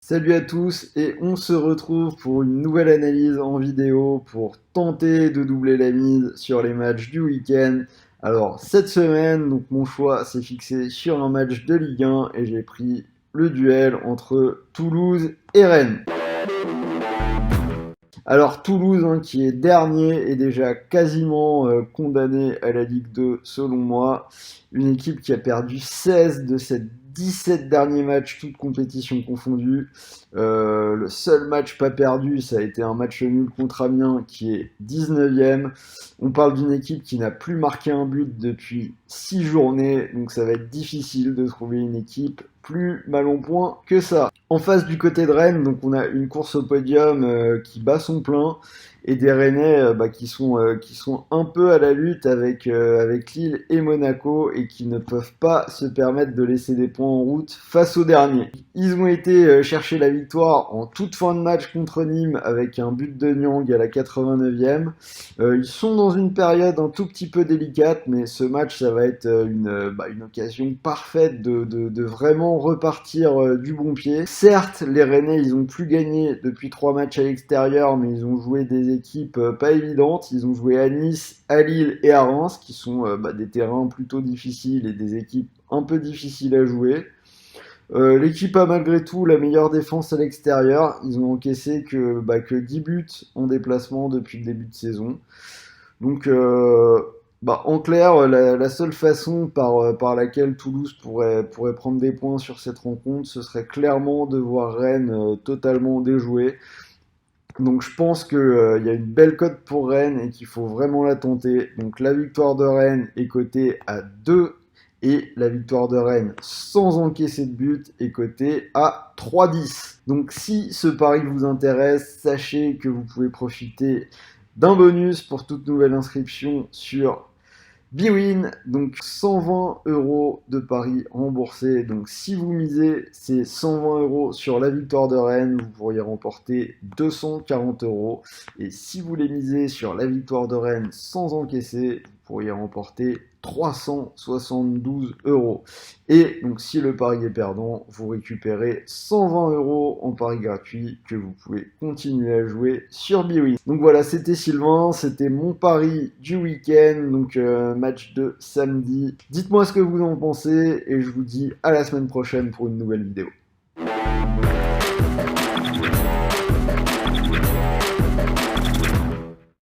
Salut à tous et on se retrouve pour une nouvelle analyse en vidéo pour tenter de doubler la mise sur les matchs du week-end. Alors cette semaine, donc mon choix s'est fixé sur un match de Ligue 1 et j'ai pris le duel entre Toulouse et Rennes. Alors Toulouse, qui est dernier, est déjà quasiment condamné à la Ligue 2 selon moi. Une équipe qui a perdu 16 de ses 17 derniers matchs, toutes compétitions confondues. Le seul match pas perdu, ça a été un match nul contre Amiens qui est 19e. On parle d'une équipe qui n'a plus marqué un but depuis 6 journées, donc ça va être difficile de trouver une équipe plus mal en point que ça. En face du côté de Rennes, donc on a une course au podium qui bat son plein et des Rennais qui sont un peu à la lutte avec Lille et Monaco et qui ne peuvent pas se permettre de laisser des points en route face aux derniers. Ils ont été chercher la victoire en toute fin de match contre Nîmes avec un but de Niang à la 89e. Ils sont dans une période un tout petit peu délicate, mais ce match ça va être une occasion parfaite de vraiment repartir du bon pied. Certes, les Rennais ils ont plus gagné depuis 3 matchs à l'extérieur, mais ils ont joué des équipes pas évidentes. Ils ont joué à Nice, à Lille et à Reims, qui sont des terrains plutôt difficiles et des équipes un peu difficiles à jouer. L'équipe a malgré tout la meilleure défense à l'extérieur. Ils ont encaissé que 10 buts en déplacement depuis le début de saison. Donc, en clair, la seule façon par laquelle Toulouse pourrait prendre des points sur cette rencontre, ce serait clairement de voir Rennes totalement déjoué. Donc je pense qu'il y a une belle cote pour Rennes et qu'il faut vraiment la tenter. Donc la victoire de Rennes est cotée à 2 et la victoire de Rennes sans encaisser de but est cotée à 3,10. Donc si ce pari vous intéresse, sachez que vous pouvez profiter d'un bonus pour toute nouvelle inscription sur Bwin, donc 120 € de paris remboursés. Donc si vous misez ces 120 € sur la victoire de Rennes, vous pourriez remporter 240 €. Et si vous les misez sur la victoire de Rennes sans encaisser, vous pourriez remporter 372 €. Et donc si le pari est perdant, vous récupérez 120 € en pari gratuit que vous pouvez continuer à jouer sur Bwin. Donc voilà, c'était Sylvain, c'était mon pari du week-end, donc match de samedi. Dites-moi ce que vous en pensez et je vous dis à la semaine prochaine pour une nouvelle vidéo.